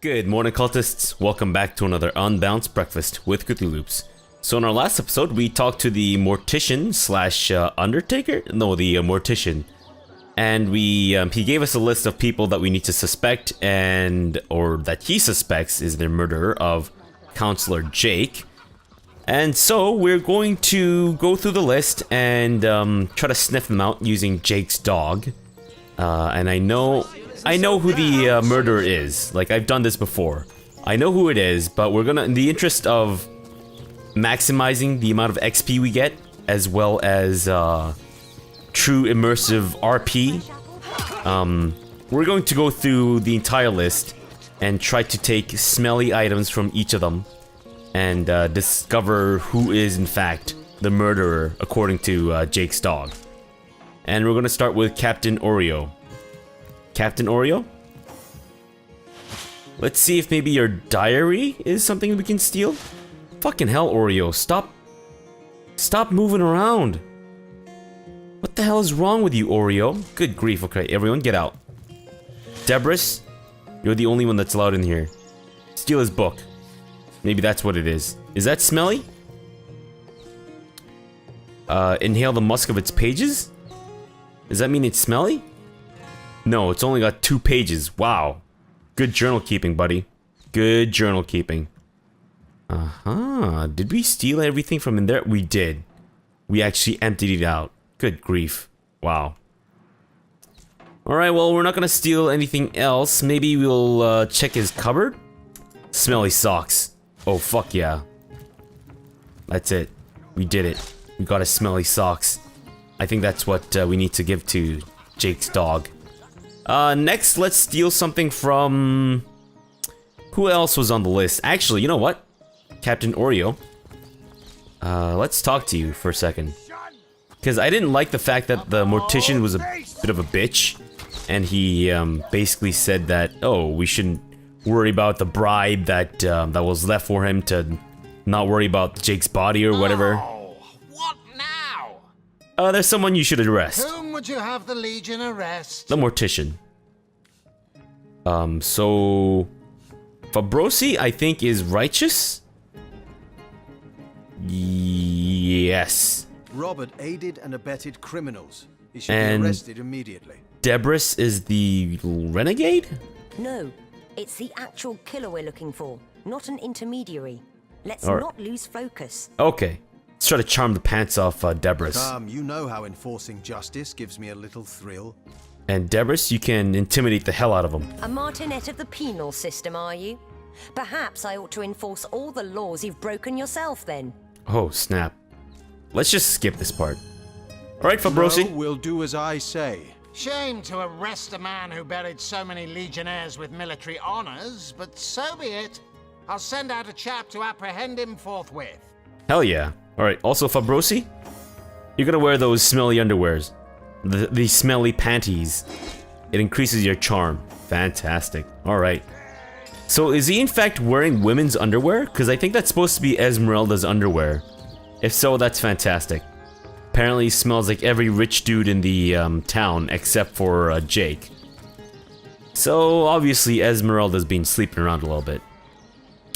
Good morning, cultists. Welcome back to another Unbalanced Breakfast with CthuLoops. So in our last episode, we talked to the mortician slash undertaker? No, the mortician. And he gave us a list of people that we need to suspect or that he suspects is the murderer of Counselor Jake. And so we're going to go through the list and try to sniff them out using Jake's dog. And I know who the murderer is. Like, I've done this before. I know who it is, but we're gonna, in the interest of maximizing the amount of XP we get, as well as true immersive RP, we're going to go through the entire list and try to take smelly items from each of them and discover who is in fact the murderer according to Jake's dog. And we're gonna start with Captain Oreo. Captain Oreo? Let's see if maybe your diary is something we can steal. Fucking hell, Oreo, stop moving around. What the hell is wrong with you, Oreo? Good grief, okay, everyone get out. Debris, you're the only one that's allowed in here. Steal his book. Maybe that's what it is. Is that smelly? Inhale the musk of its pages? Does that mean it's smelly? No, it's only got 2 pages. Wow. Good journal keeping, buddy. Good journal keeping. Did we steal everything from in there? We did. We actually emptied it out. Good grief. Wow. Alright, well, we're not gonna steal anything else. Maybe we'll check his cupboard? Smelly socks. Oh, fuck yeah. That's it. We did it. We got his smelly socks. I think that's what we need to give to Jake's dog. Next, let's steal something from... Who else was on the list? Actually, you know what? Captain Oreo. Let's talk to you for a second. Because I didn't like the fact that the mortician was a bit of a bitch. And he basically said that, oh, we shouldn't worry about the bribe that that was left for him to not worry about Jake's body or whatever. Oh, what now? There's someone you should arrest. Whom would you have the Legion arrest? The mortician. So... Fabrosi, I think, is righteous? Yes. Robert aided and abetted criminals. He should be arrested immediately. Debris is the renegade? No, it's the actual killer we're looking for, not an intermediary. Let's not lose focus. Okay. Let's try to charm the pants off Debris. You know how enforcing justice gives me a little thrill. And Debris, you can intimidate the hell out of him. A martinet of the penal system, are you? Perhaps I ought to enforce all the laws you've broken yourself, then. Oh, snap. Let's just skip this part. Alright, Fabrosi. No, we'll do as I say. Shame to arrest a man who buried so many legionnaires with military honors, but so be it. I'll send out a chap to apprehend him forthwith. Hell yeah. Alright, also Fabrosi, you're gonna wear those smelly underwears. The smelly panties. It increases your charm. Fantastic. Alright. So is he in fact wearing women's underwear? Because I think that's supposed to be Esmeralda's underwear. If so, that's fantastic. Apparently he smells like every rich dude in the town except for Jake. So obviously Esmeralda's been sleeping around a little bit.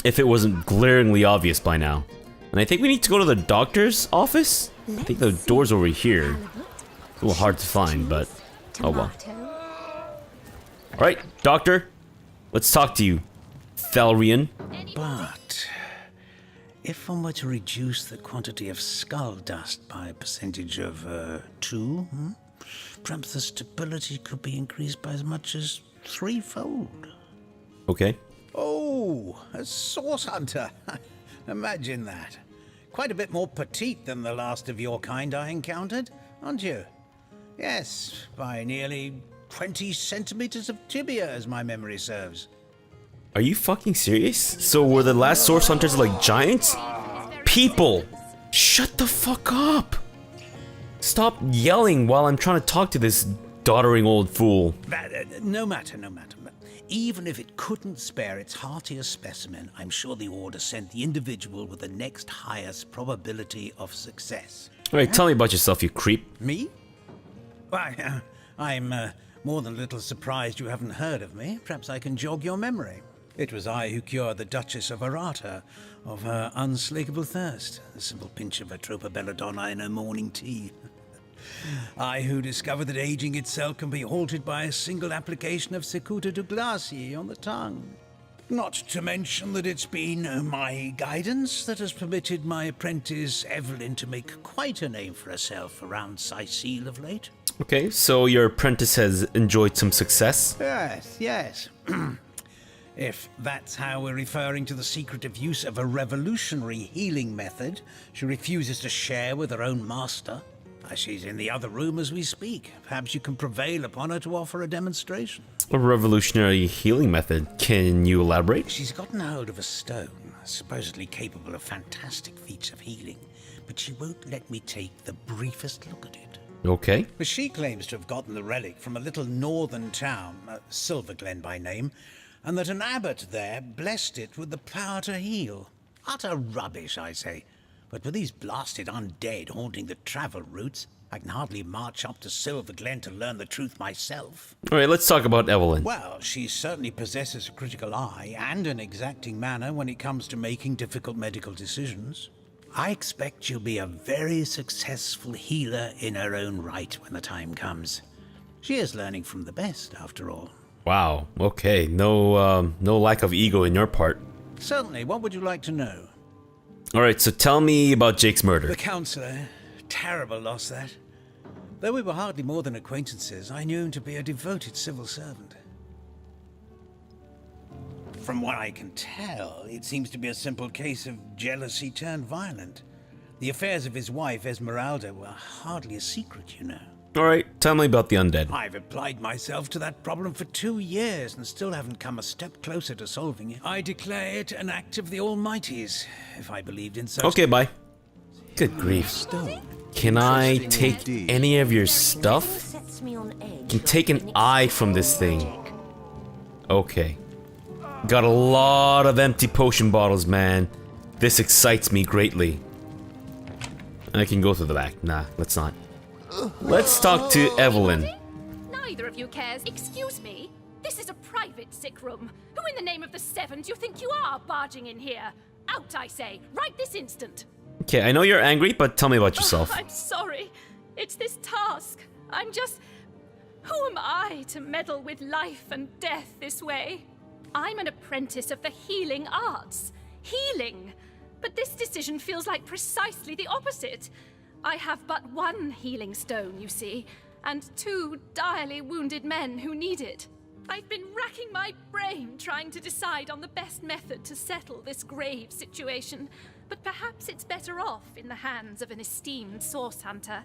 If it wasn't glaringly obvious by now. And I think we need to go to the doctor's office? I think the door's over here. It's a little hard to find, but oh well. Alright, doctor. Let's talk to you, Thalrian. But if one were to reduce the quantity of skull dust by a percentage of 2, perhaps the stability could be increased by as much as 3-fold. Okay. Oh, a source hunter. Imagine that. Quite a bit more petite than the last of your kind I encountered, aren't you? Yes, by nearly 20 centimeters of tibia, as my memory serves. Are you fucking serious? So were the last source hunters like giants? People! Shut the fuck up! Stop yelling while I'm trying to talk to this doddering old fool. No matter. Even if it couldn't spare its heartiest specimen, I'm sure the Order sent the individual with the next highest probability of success. Alright, tell me about yourself, you creep. Me? Why, I'm more than a little surprised you haven't heard of me. Perhaps I can jog your memory. It was I who cured the Duchess of Arata of her unslakable thirst. A simple pinch of Atropa belladonna in her morning tea. I who discovered that aging itself can be halted by a single application of Cicuta Douglasii on the tongue. Not to mention that it's been my guidance that has permitted my apprentice Evelyn to make quite a name for herself around Sicile of late. Okay, so your apprentice has enjoyed some success? Yes. If that's how we're referring to the secretive use of a revolutionary healing method she refuses to share with her own master. She's in the other room as we speak. Perhaps you can prevail upon her to offer a demonstration. A revolutionary healing method. Can you elaborate? She's gotten hold of a stone, supposedly capable of fantastic feats of healing, but she won't let me take the briefest look at it. Okay. But she claims to have gotten the relic from a little northern town, Silverglen by name, and that an abbot there blessed it with the power to heal. Utter rubbish, I say. But with these blasted undead haunting the travel routes, I can hardly march up to Silverglen to learn the truth myself. Alright, let's talk about Evelyn. Well, she certainly possesses a critical eye and an exacting manner when it comes to making difficult medical decisions. I expect she'll be a very successful healer in her own right when the time comes. She is learning from the best, after all. Wow, okay. No lack of ego in your part. Certainly. What would you like to know? Alright, so tell me about Jake's murder. The counsellor. Terrible loss, that. Though we were hardly more than acquaintances, I knew him to be a devoted civil servant. From what I can tell, it seems to be a simple case of jealousy turned violent. The affairs of his wife, Esmeralda, were hardly a secret, you know. Alright, tell me about the undead. I've applied myself to that problem for 2 years and still haven't come a step closer to solving it. I declare it an act of the Almighty's, if I believed in such... Okay, bye. Good grief. Can I take any of your stuff? Sets me on edge. Can take an eye from this thing. Okay. Got a lot of empty potion bottles, man. This excites me greatly. I can go through the back. Nah, let's not. Let's talk to Evelyn. Neither of you cares. Excuse me. This is a private sick room. Who in the name of the seven do you think you are barging in here? Out, I say, right this instant. Okay, I know you're angry, but tell me about yourself. I'm sorry. It's this task. I'm just... Who am I to meddle with life and death this way? I'm an apprentice of the healing arts. Healing! But this decision feels like precisely the opposite. I have but one healing stone, you see, and 2 direly wounded men who need it. I've been racking my brain trying to decide on the best method to settle this grave situation, but perhaps it's better off in the hands of an esteemed source hunter.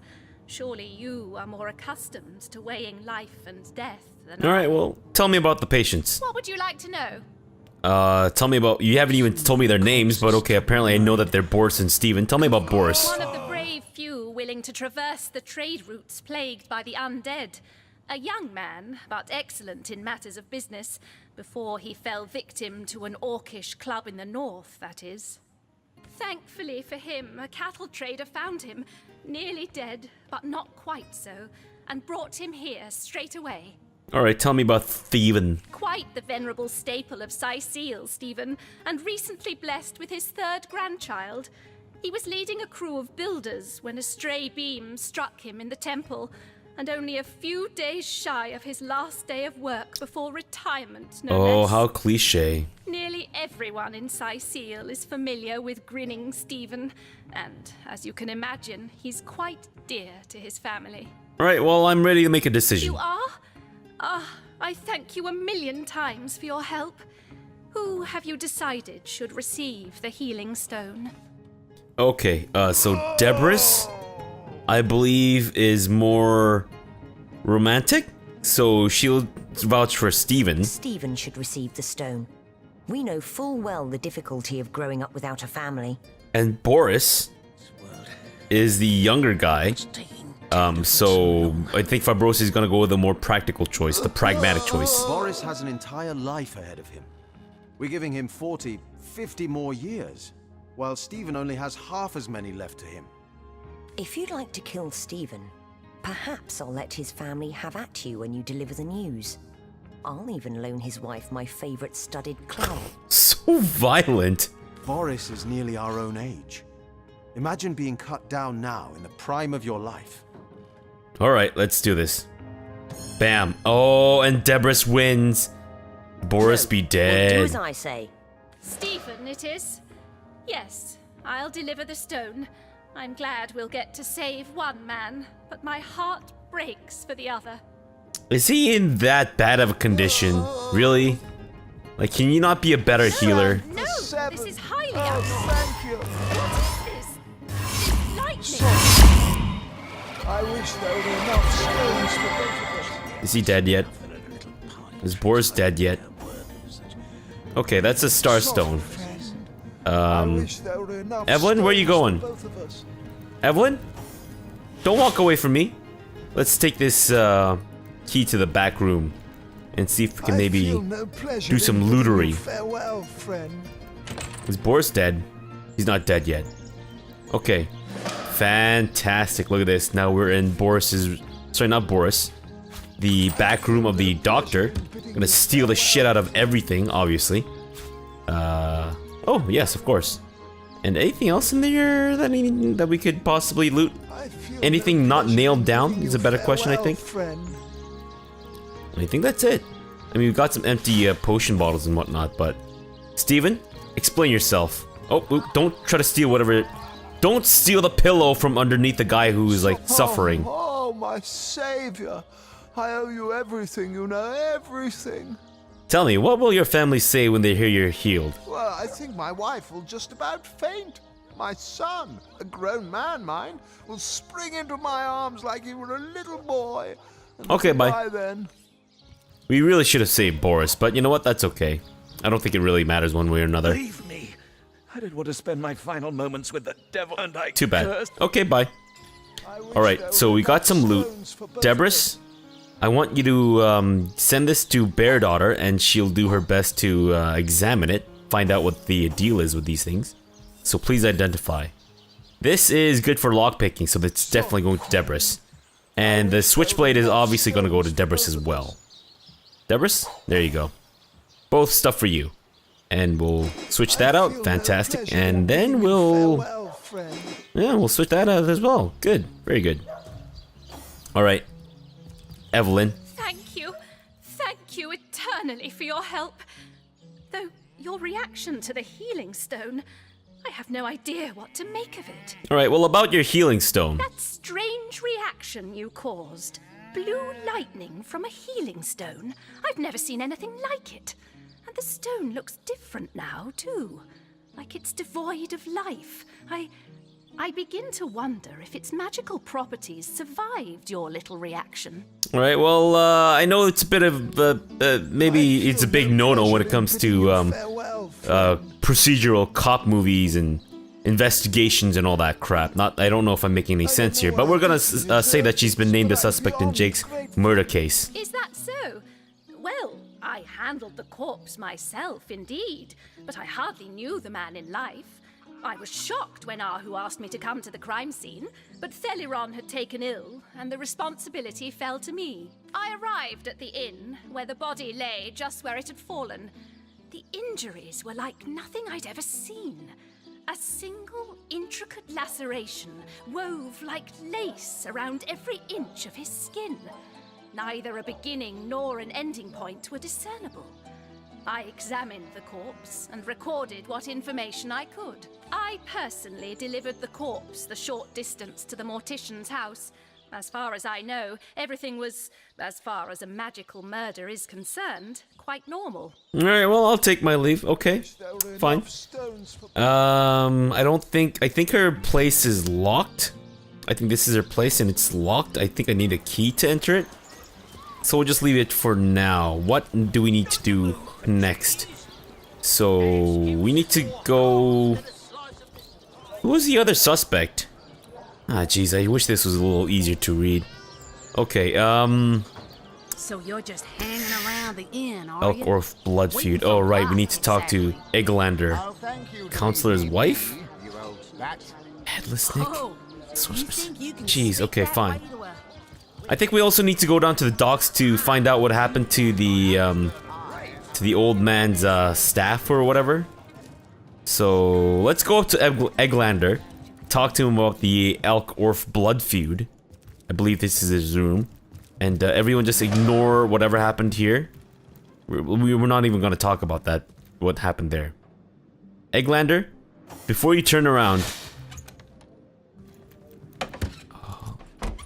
Surely you are more accustomed to weighing life and death than I. Alright, well, tell me about the patients. What would you like to know? Tell me about... You haven't even told me their names, but okay, apparently I know that they're Boris and Steven. Tell me about Boris. One of the brave few willing to traverse the trade routes plagued by the undead. A young man, but excellent in matters of business, before he fell victim to an orcish club in the north, that is. Thankfully for him, a cattle trader found him, nearly dead, but not quite so, and brought him here straight away. Alright, tell me about Steven. Quite the venerable staple of Sicile, Stephen, and recently blessed with his 3rd grandchild. He was leading a crew of builders when a stray beam struck him in the temple, and only a few days shy of his last day of work before retirement, no Oh, less. how cliche. Nearly everyone in Sicile is familiar with grinning Stephen, and, as you can imagine, he's quite dear to his family. Alright, well, I'm ready to make a decision. You are? I thank you a million times for your help. Who have you decided should receive the healing stone? Okay, so Debris, I believe, is more romantic, so she'll vouch for Steven. Stephen should receive the stone. We know full well the difficulty of growing up without a family. And Boris is the younger guy. So I think Fabrosi is gonna go with the more practical choice, the pragmatic choice. Boris has an entire life ahead of him. We're giving him 40, 50 more years, while Stephen only has half as many left to him. If you'd like to kill Stephen, perhaps I'll let his family have at you when you deliver the news. I'll even loan his wife my favorite studded clown. So violent. Boris is nearly our own age. Imagine being cut down now in the prime of your life. Alright, let's do this. Bam. Oh, and Debris wins. Boris be Do dead. as I say. Stephen, it is. Yes, I'll deliver the stone. I'm glad we'll get to save one man, but my heart breaks for the other. Is he in that bad of a condition? Really? Like, can you not be a better healer? No, this is highly unfair. Thank you. What is this? Lightning. I wish there were enough stones for both of us. Is he dead yet? Is Boris dead yet? Okay, that's a star stone. I wish there were enough Evelyn, where are you stones going? for both of us. Evelyn? Don't walk away from me. Let's take this key to the back room and see if we can I maybe feel no pleasure do some in bidding you lootery. Farewell, friend. Is Boris dead? He's not dead yet. Okay. Fantastic. Look at this. Now we're in Boris's... Sorry, not Boris. The back room of the doctor. Gonna steal the shit out of everything, obviously. Oh, yes, of course. And anything else in there that we could possibly loot? I feel Anything no not pleasure nailed in down bidding is you a better question, I farewell, think. friend. I think that's it. I mean, we've got some empty potion bottles and whatnot, but... Steven, explain yourself. Oh, oop, don't try to steal whatever... Don't steal the pillow from underneath the guy who's, like, suffering. Oh, my savior. I owe you everything, you know, everything. Tell me, what will your family say when they hear you're healed? Well, I think my wife will just about faint. My son, a grown man, mind, will spring into my arms like he were a little boy. And Okay, bye. by then. We really should have saved Boris, but you know what? That's okay. I don't think it really matters one way or another. Leave me. I didn't want to spend my final moments with the devil, and I Too bad. cursed. Okay, bye. I wish Alright, there so were we got enough some loot. stones for both of Debris, us. I want you to send this to Bear Daughter, and she'll do her best to examine it, find out what the deal is with these things. So please identify. This is good for lockpicking, so that's definitely going to Debris. And the switchblade is obviously going to go to Debris as well. Debris? There you go. Both stuff for you. And we'll switch that I out. feel no Fantastic. pleasure in And then bidding you we'll... farewell, friend. Yeah, we'll switch that out as well. Good. Very good. Alright. Evelyn. Thank you. Thank you eternally for your help. Though your reaction to the healing stone, I have no idea what to make of it. Alright, well, about your healing stone. That strange reaction you caused. Blue lightning from a healing stone. I've never seen anything like it. And the stone looks different now, too. Like it's devoid of life. I begin to wonder if its magical properties survived your little reaction. Alright, well, I know it's a bit of, maybe it's a big no-no when it comes to, Farewell, friend. procedural cop movies and investigations and all that crap. I don't know if I'm making any sense here, but we're gonna say that she's been named a suspect in Jake's murder case. Is that so? Well, I handled the corpse myself, indeed, but I hardly knew the man in life. I was shocked when Ahu asked me to come to the crime scene, but Theliron had taken ill, and the responsibility fell to me. I arrived at the inn, where the body lay just where it had fallen. The injuries were like nothing I'd ever seen. A single intricate laceration wove like lace around every inch of his skin. Neither a beginning nor an ending point were discernible. I examined the corpse and recorded what information I could. I personally delivered the corpse the short distance to the mortician's house. As far as I know, everything was, as far as a magical murder is concerned, quite normal. Alright, well, I'll take my leave. Okay, There were fine. enough stones for I think her place is locked. I think this is her place and it's locked. I think I need a key to enter it. So we'll just leave it for now. What do we need to do next? So we need to go... Who was the other suspect? Ah, jeez, I wish this was a little easier to read. Okay, So you're just hanging around the inn, are Elk you? or Blood Feud. Oh, right, we need to talk to Egglander. Oh, thank you, Counselor's Divinity, wife? you old slut. Headless Nick? Oh, you Sorceress. think you can Jeez, speak okay, that fine. way to a I think we also need to go down to the docks to find out what happened to the old man's staff or whatever. So let's go up to Egglander, talk to him about the Elk-Orf blood feud. I believe this is his room. And everyone just ignore whatever happened here. We're not even going to talk about that, what happened there. Egglander, before you turn around...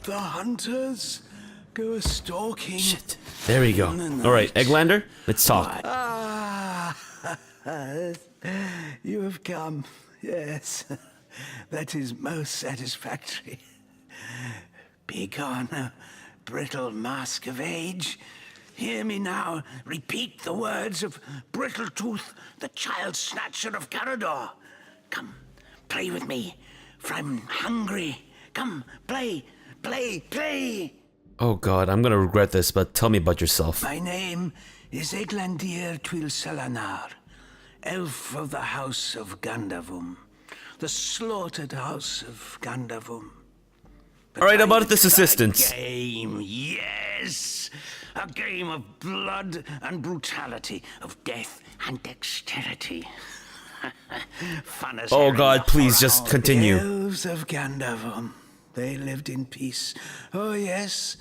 The hunters go a-stalking. Shit. There we go. Alright, Egglander, let's talk. Ah, you have come. Yes, that is most satisfactory. Begone, brittle mask of age. Hear me now repeat the words of Brittletooth, the child snatcher of Carador. Come, play with me, for I'm hungry. Come, play, play, play. Oh god, I'm gonna regret this, but tell me about yourself. My name is Eglandir Twil Selanar, elf of the House of Gandavum, the slaughtered House of Gandavum. Alright, about this assistance. A game, yes! A game of blood and brutality, of death and dexterity. Fun as Oh herring god, please for just all. continue. The elves of Gandavum, they lived in peace. Oh yes.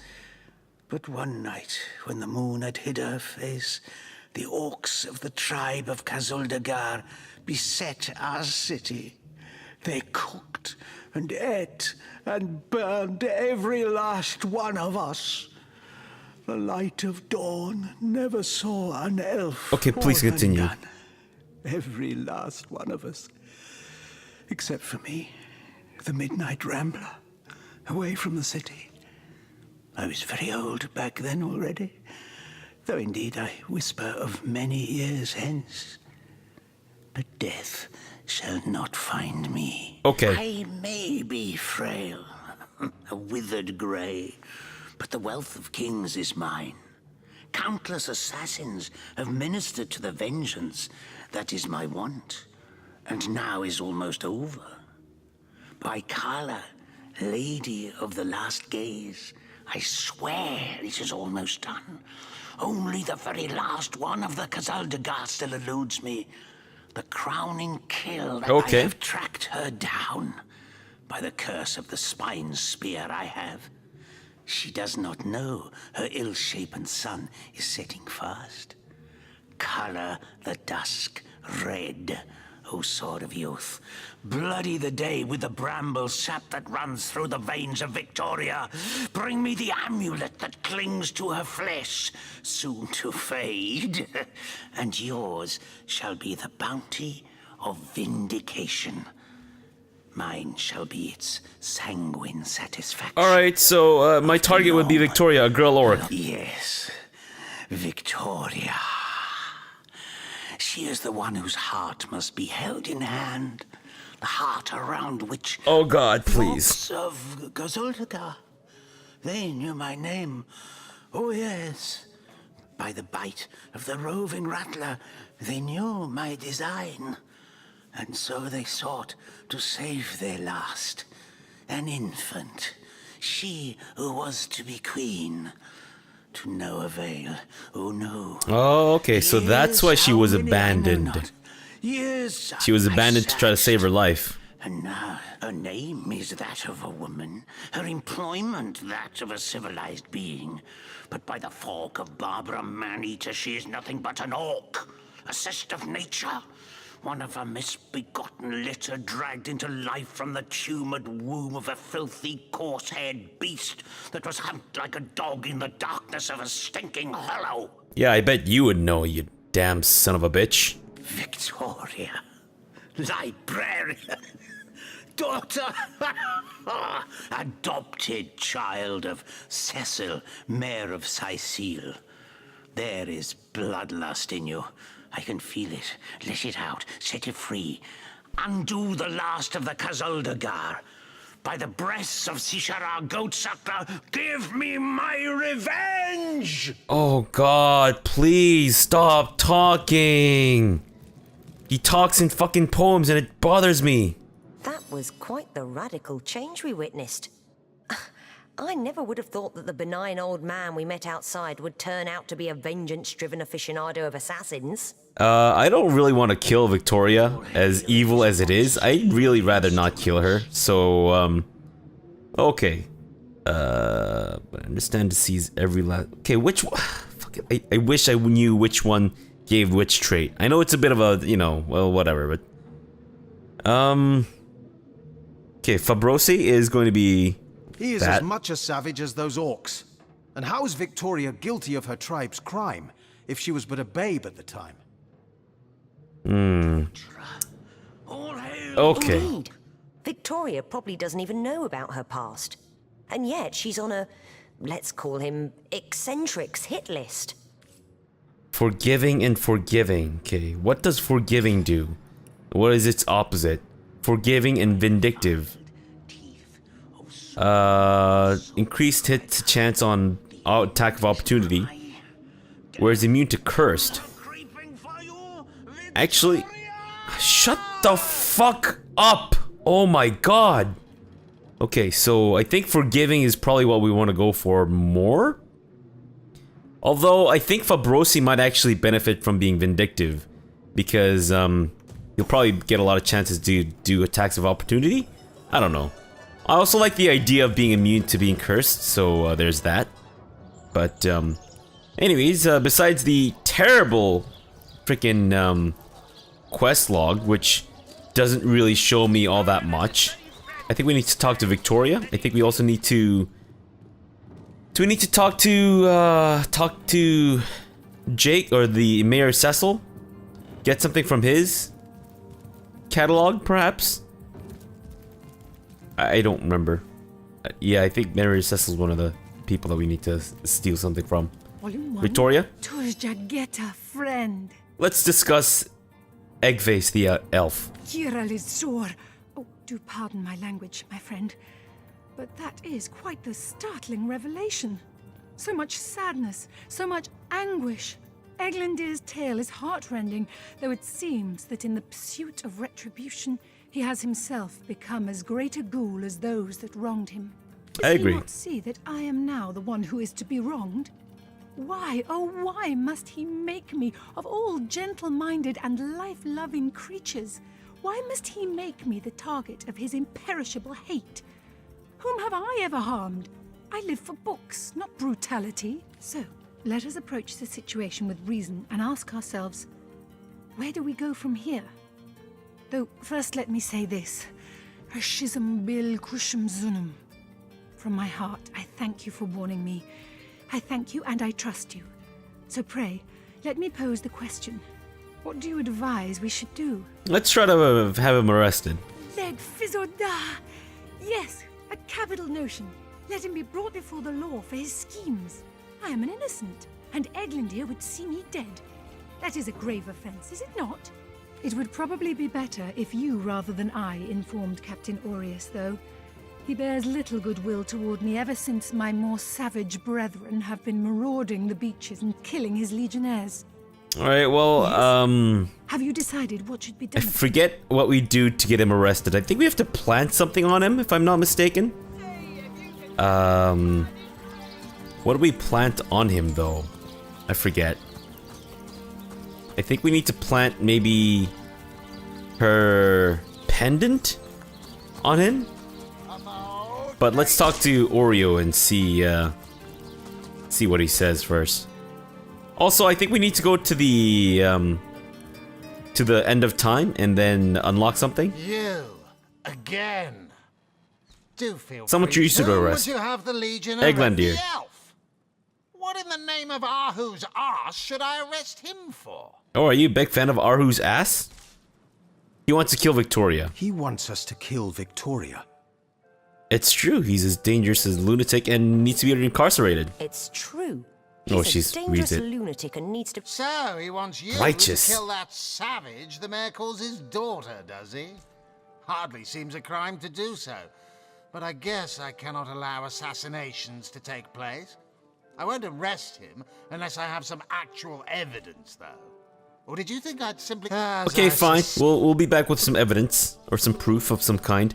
But one night, when the moon had hid her face, the orcs of the tribe of Kazuldagar beset our city. They cooked and ate and burned every last one of us. The light of dawn never saw an elf. Okay, please or a continue. nun. Every last one of us. Except for me, the midnight rambler, away from the city. I was very old back then already, though indeed I whisper of many years hence. But death shall not find me. Okay. I may be frail, a withered grey, but the wealth of kings is mine. Countless assassins have ministered to the vengeance that is my want, and now is almost over. By Kala, Lady of the Last Gaze, I swear it is almost done. Only the very last one of the Kazaldagar still eludes me. The crowning kill that I have tracked her down. By the curse of the spine spear I have. She does not know her ill-shapen son is setting fast. Color the dusk red, O sword of youth. Bloody the day with the bramble sap that runs through the veins of Victoria. Bring me the amulet that clings to her flesh, soon to fade. And yours shall be the bounty of vindication. Mine shall be its sanguine satisfaction. Alright, so my target would be Victoria, a girl orc. Yes, Victoria. She is the one whose heart must be held in hand. The heart around which... Oh god, please. Folks of Gazuldagar. They knew my name. Oh yes. By the bite of the roving rattler, they knew my design. And so they sought to save their last. An infant. She who was to be queen. To no avail. Oh no. Oh, okay, so that's why she was abandoned. Years She was abandoned to try to save her life. And now her name is that of a woman, her employment that of a civilized being. But by the fork of Barbara Man-Eater, she is nothing but an orc, a cyst of nature, one of a misbegotten litter dragged into life from the tumoured womb of a filthy, coarse-haired beast that was humped like a dog in the darkness of a stinking hollow. Yeah, I bet you would know, you damn son of a bitch. Victoria, librarian, daughter, adopted child of Cecil, Mayor of Sicile. There is bloodlust in you. I can feel it. Let it out. Set it free. Undo the last of the Kazuldagar. By the breasts of Sishara Goatsuckler, give me my revenge! Oh god, please stop talking. He talks in fucking poems and it bothers me. That was quite the radical change we witnessed. I never would have thought that the benign old man we met outside would turn out to be a vengeance-driven aficionado of assassins. I don't really want to kill Victoria, as evil as it is. I'd really rather not kill her, so, okay. I understand to seize every last... Okay, which one? Fuck it. I wish I knew which one gave which trait. I know it's a bit of a, you know, well, whatever, but... Okay, Fabrosi is going to be... He is that. as much a savage as those orcs. And how is Victoria guilty of her tribe's crime, if she was but a babe at the time? Okay. Indeed. Victoria probably doesn't even know about her past. And yet she's on a, let's call him, eccentrics hit list. Forgiving and forgiving. Okay, what does forgiving do? What is its opposite? Forgiving and vindictive. Increased hit chance on attack of opportunity. Whereas immune to cursed. Actually, shut the fuck up! Oh my god! Okay, so I think forgiving is probably what we want to go for more. Although I think Fabrosi might actually benefit from being vindictive, because you'll probably get a lot of chances to do attacks of opportunity. I don't know. I also like the idea of being immune to being cursed, so there's that. But anyways, besides the terrible freaking quest log, which doesn't really show me all that much, I think we need to talk to Victoria. I think we also need to... Do we need to talk to Jake or the Mayor Cecil? Get something from his catalog, perhaps? I don't remember. Yeah, I think Mayor Cecil's one of the people that we need to steal something from. Victoria? Turjageta, friend. Let's discuss Eggface the elf. Kiralizor. Oh, do pardon my language, my friend. But that is quite the startling revelation. So much sadness, so much anguish. Eglandir's tale is heartrending, though it seems that in the pursuit of retribution, he has himself become as great a ghoul as those that wronged him. Does I agree. he not see that I am now the one who is to be wronged? Why, oh why must he make me, of all gentle-minded and life-loving creatures, why must he make me the target of his imperishable hate? Whom have I ever harmed? I live for books, not brutality. So, let us approach the situation with reason and ask ourselves, where do we go from here? Though, first let me say this. Hashizm bil kushum zunum. From my heart, I thank you for warning me. I thank you and I trust you. So pray, let me pose the question. What do you advise we should do? Let's try to have him arrested. Leg Fizoda! Yes, a capital notion. Let him be brought before the law for his schemes. I am an innocent, and Eglandir would see me dead. That is a grave offense, is it not? It would probably be better if you rather than I informed Captain Aureus, though. He bears little goodwill toward me ever since my more savage brethren have been marauding the beaches and killing his legionnaires. Alright, well, yes. Have you decided what should be done? I forget what we do to get him arrested. I think we have to plant something on him, if I'm not mistaken. What do we plant on him, though? I forget. I think we need to plant maybe her pendant on him. But let's talk to Oreo and see what he says first. Also, I think we need to go to the end of time and then unlock something. You again. Do feel Someone free. choose to Who arrest. would you have the Legion Eglandir. arrest the elf? What in the name of Ahu's arse should I arrest him for? Oh, are you a big fan of Arhu's ass? He wants to kill Victoria. He wants us to kill Victoria. It's true. He's as dangerous as a lunatic and needs to be incarcerated. It's true. Oh, He's she's a dangerous reads it. lunatic and needs to... So, he wants you Righteous. to kill that savage the mayor calls his daughter, does he? Hardly seems a crime to do so. But I guess I cannot allow assassinations to take place. I won't arrest him unless I have some actual evidence, though. Or did you think I'd simply... Okay, fine. We'll be back with some evidence or some proof of some kind.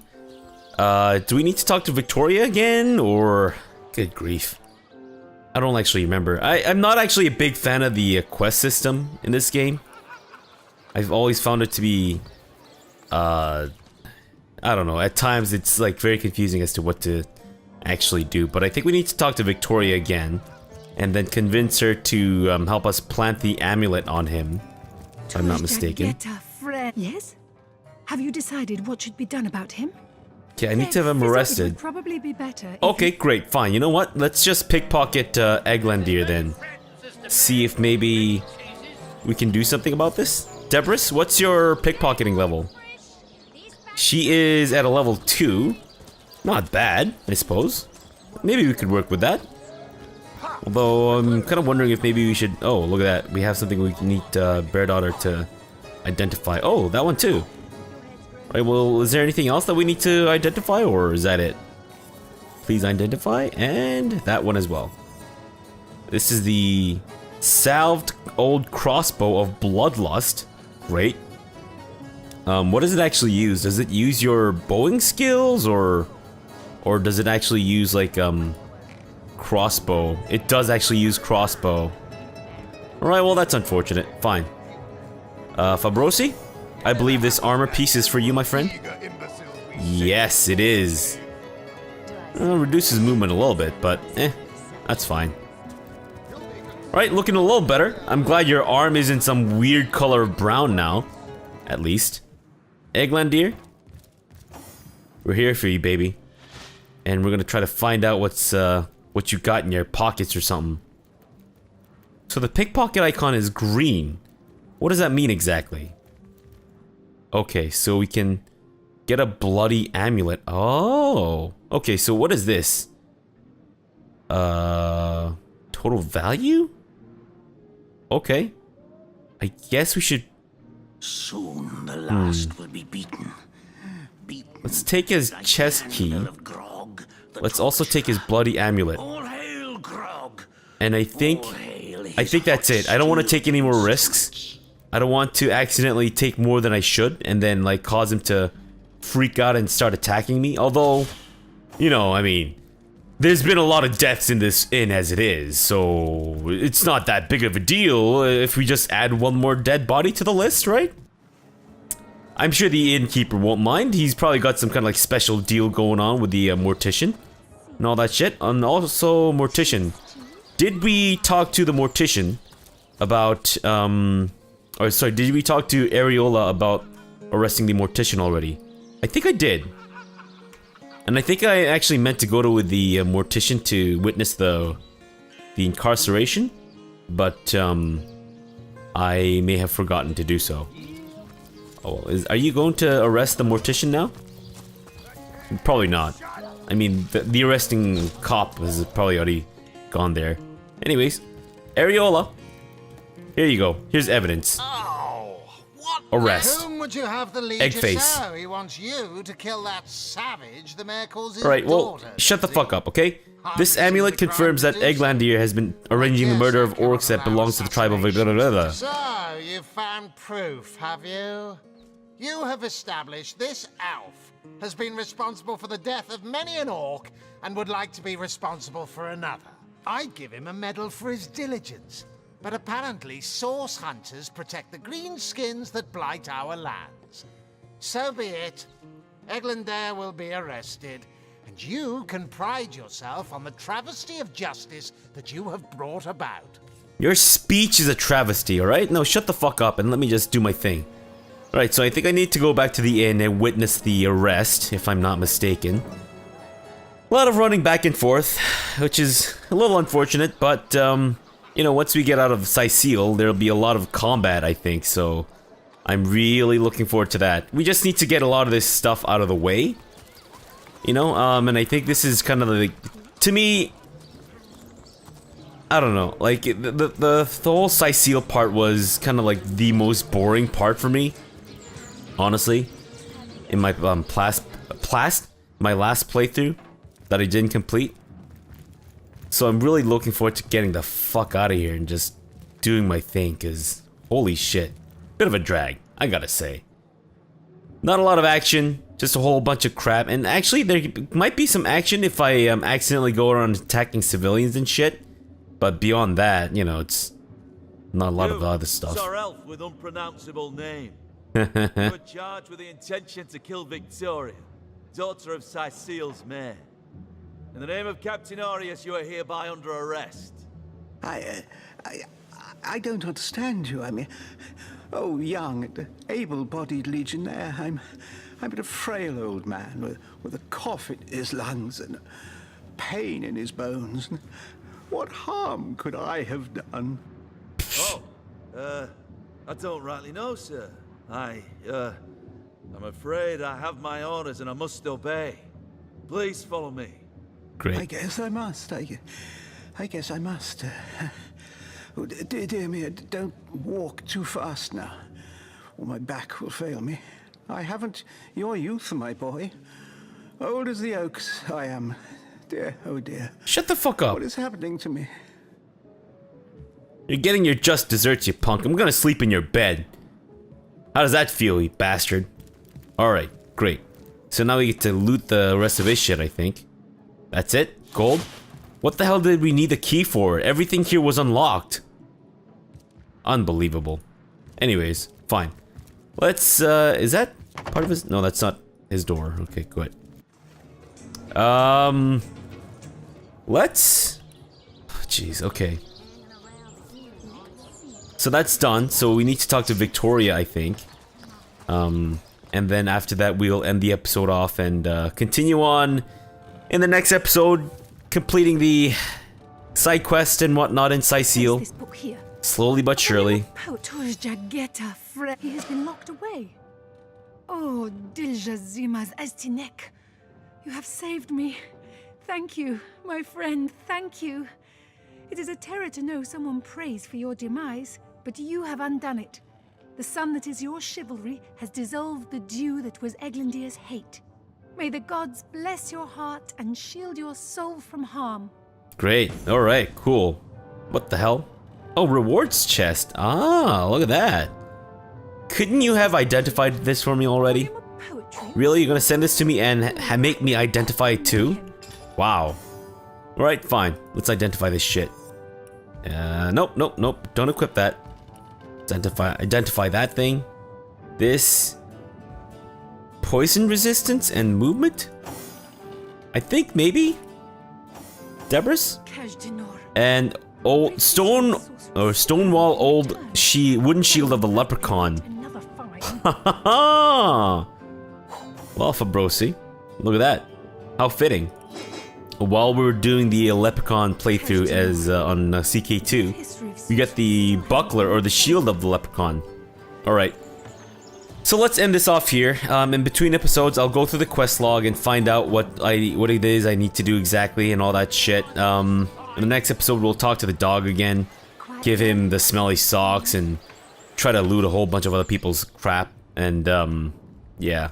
Do we need to talk to Victoria again, or Good grief. I don't actually remember. I'm not actually a big fan of the quest system in this game. I've always found it to be, I don't know, at times it's like very confusing as to what to actually do. But I think we need to talk to Victoria again and then convince her to help us plant the amulet on him, if I'm not mistaken. Yes? Have you decided what should be done about him? Okay, I need to have him It arrested. would probably be better if Okay, you- great, fine. You know what? Let's just pickpocket Eglandir then. See if maybe we can do something about this. Debris, what's your pickpocketing level? She is at a level 2. Not bad, I suppose. Maybe we could work with that. Although, I'm kind of wondering if maybe we should... Oh, look at that. We have something we need Bear Daughter to identify. Oh, that one too. Right, well, is there anything else that we need to identify, or is that it? Please identify, and that one as well. This is the salved old crossbow of Bloodlust. Great. What does it actually use? Does it use your bowing skills, or does it actually use like crossbow? It does actually use crossbow. All right, well that's unfortunate. Fine. Fabrosi, I believe this armor piece is for you, my friend. Yes, it is. Reduces movement a little bit, but that's fine. Alright, looking a little better. I'm glad your arm isn't some weird color of brown now. At least. Eglandir, we're here for you, baby. And we're gonna try to find out what's what you got in your pockets or something. So the pickpocket icon is green. What does that mean exactly? Okay, so we can get a bloody amulet. Oh, okay, so what is this? Total value? Okay. I guess we should... Soon the last will be beaten. Let's take his chest key. Let's also take his bloody amulet. And I think that's it. I don't want to take any more risks. I don't want to accidentally take more than I should and then like cause him to freak out and start attacking me. Although, you know, I mean, there's been a lot of deaths in this inn as it is, so it's not that big of a deal if we just add one more dead body to the list, right? I'm sure the innkeeper won't mind. He's probably got some kind of like special deal going on with the mortician and all that shit. And also, mortician, did we talk to the mortician about or sorry, did we talk to Areola about arresting the mortician already? I think I did. And I think I actually meant to go to with the mortician to witness the incarceration, but I may have forgotten to do so. Oh, are you going to arrest the mortician now? Probably not. I mean, the arresting cop has probably already gone there. Anyways, Areola, here you go. Here's evidence. Oh, what? Arrest. Whom would you have the lead Eggface. to show? He wants you to kill that savage the mayor calls his Alright, well, daughter. shut the fuck up, okay? This amulet confirms that Eglandir has been arranging the murder of orcs that belongs to the tribe of Iglarada. So, you've found proof, have you? You have established this elf has been responsible for the death of many an orc and would like to be responsible for another. I'd give him a medal for his diligence, but apparently source hunters protect the green skins that blight our lands. So be it. Eglandir will be arrested, and you can pride yourself on the travesty of justice that you have brought about. Your speech is a travesty, alright? No, shut the fuck up and let me just do my thing. Alright, so I think I need to go back to the inn and witness the arrest, if I'm not mistaken. A lot of running back and forth, which is a little unfortunate, but, you know, once we get out of Sicile, there'll be a lot of combat, I think, so I'm really looking forward to that. We just need to get a lot of this stuff out of the way, you know, and I think this is kind of like, to me, I don't know, like, the whole Sicile part was kind of like the most boring part for me, honestly, in my, my last playthrough that I didn't complete. So I'm really looking forward to getting the fuck out of here and just doing my thing, cause holy shit. Bit of a drag, I gotta say. Not a lot of action, just a whole bunch of crap. And actually, there might be some action if I accidentally go around attacking civilians and shit. But beyond that, you know, it's not a lot of the other stuff. Sir Elf with unpronounceable name. You were charged with the intention to kill Victoria, daughter of Cecil's mayor. In the name of Captain Aureus, you are hereby under arrest. I don't understand you. I mean, oh, young and able-bodied legionnaire, I'm but a frail old man with a cough in his lungs and pain in his bones. What harm could I have done? Oh, I don't rightly know, sir. I'm afraid I have my orders and I must obey. Please follow me. Great. I guess I must. I guess I must. Oh, dear me, don't walk too fast now, or my back will fail me. I haven't your youth, my boy. Old as the oaks, I am. Dear, oh dear. Shut the fuck up. What is happening to me? You're getting your just desserts, you punk. I'm gonna sleep in your bed. How does that feel, you bastard? Alright, great. So now we get to loot the rest of his shit, I think. That's it? Gold? What the hell did we need the key for? Everything here was unlocked. Unbelievable. Anyways, fine. Let's, is that part of his? No, that's not his door. Okay, good. Let's... Jeez, okay. So that's done. So we need to talk to Victoria, I think. And then after that, we'll end the episode off and continue on in the next episode, completing the side quest and whatnot in Cecil. This book here. Slowly but surely. He has been locked away. Oh, Diljazimas Aztinek. You have saved me. Thank you, my friend, thank you. It is a terror to know someone prays for your demise, but you have undone it. The sun that is your chivalry has dissolved the dew that was Eglandir's hate. May the gods bless your heart and shield your soul from harm. Great. Alright, cool. What the hell? Oh, rewards chest. Ah, look at that. Couldn't you have identified this for me already? Really? You're gonna send this to me and make me identify it too? Wow. Alright, fine. Let's identify this shit. Nope. Don't equip that. Identify that thing. This. Poison resistance and movement? I think maybe? Debris? And old Stonewall old wooden shield of the leprechaun. Well, Fabrosi, look at that. How fitting. While we were doing the leprechaun playthrough as on CK2, we get the buckler or the shield of the leprechaun. Alright. So let's end this off here. In between episodes, I'll go through the quest log and find out what it is I need to do exactly and all that shit. In the next episode, we'll talk to the dog again, give him the smelly socks, and try to loot a whole bunch of other people's crap. And yeah.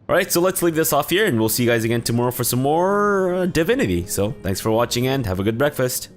Alright, so let's leave this off here, and we'll see you guys again tomorrow for some more Divinity. So, thanks for watching, and have a good breakfast.